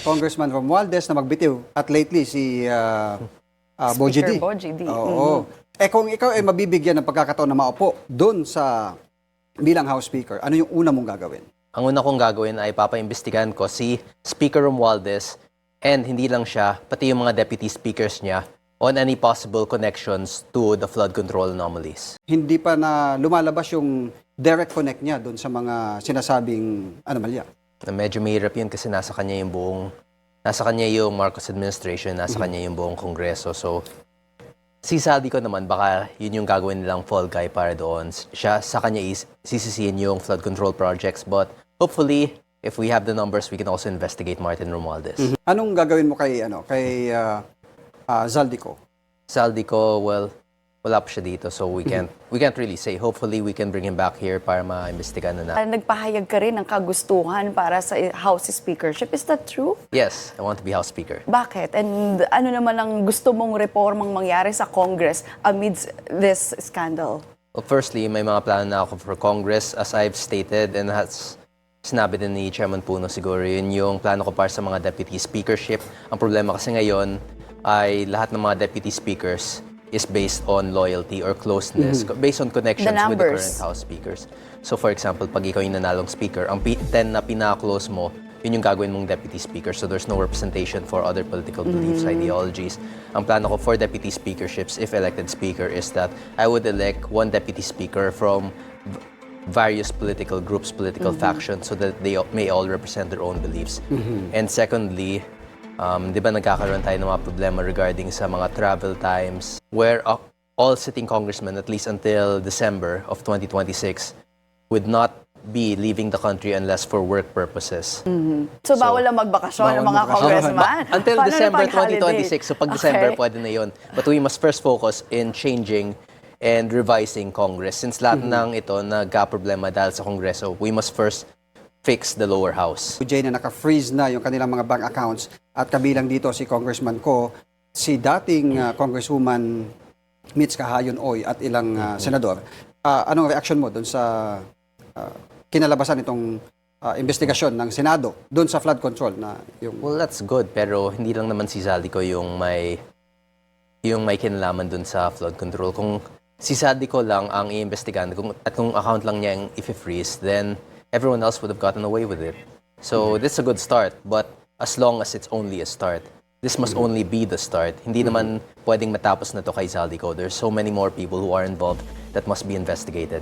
Congressman Romualdez na magbitiw at lately si Bogie D. Speaker Bogie D. Oo. Eh kung ikaw ay mabibigyan ng pagkakataon na maupo doon sa bilang House Speaker, ano yung una mong gagawin? Ang una kong gagawin ay papaimbestigahan ko si Speaker Romualdez and hindi lang siya, pati yung mga deputy speakers niya on any possible connections to the flood control anomalies. Hindi pa na lumalabas yung direct connect niya doon sa mga sinasabing anomalya. Na medyo mahirap yun kasi nasa kanya yung Marcos administration, nasa kanya yung buong Kongreso. So, si Saldi ko naman, baka yun yung gagawin nilang fall guy para doon. Siya, sa kanya sisisihin yung flood control projects. But hopefully, if we have the numbers, we can also investigate Martin Romualdez. Anong gagawin mo kay Zaldico? Saldi ko, well, wala pa siya dito. So we can't really say. Hopefully, we can bring him back here para ma-imbestigahan na natin. Nagpahayag ka rin ng kagustuhan para sa House Speakership. Is that true? Yes, I want to be House Speaker. Bakit? And ano naman ang gusto mong reformang mangyari sa Congress amidst this scandal? Well, firstly, may mga plano na ako for Congress. As I've stated, and has sinabi din ni Chairman Puno siguro, yun yung plano ko para sa mga deputy speakership. Ang problema kasi ngayon ay lahat ng mga deputy speakers is based on loyalty or closeness, based on connections with the current House speakers. So for example, pag ikaw yung nanalong speaker, ang 10 na pinaka-close mo, yun yung gagawin mong deputy speaker. So there's no representation for other political beliefs, ideologies. Ang plano ko for deputy speakerships, if elected speaker, is that I would elect one deputy speaker from various political groups, political factions, so that they may all represent their own beliefs. And secondly, di ba nagkakaroon tayo ng mga problema regarding sa mga travel times where all sitting congressmen, at least until December of 2026, would not be leaving the country unless for work purposes. So bawal lang magbakasyon ng mga congressman? Until Paano December na pag-holiday? 2026. So pag December, pwede na yun. But we must first focus in changing and revising Congress. Since lahat ng ito nagka-problema dahil sa Kongreso, we must first fix the lower house. Jay na naka-freeze na yung kanilang mga bank accounts at kabilang dito si Congressman Ko, si dating Congresswoman Mitch Kahayon-Oy at ilang senador. Anong reaction mo doon sa kinalabasan itong investigasyon ng Senado doon sa flood control na yung... Well, that's good. Pero hindi lang naman si Zaldico yung may kinalaman doon sa flood control. Kung si Zaldico lang ang iimbestigahan at kung account lang niya yung i-freeze, then everyone else would have gotten away with it. So this is a good start, but as long as it's only a start, this must only be the start. Hindi naman pwedeng matapos na to kay Zaldico. There's so many more people who are involved that must be investigated.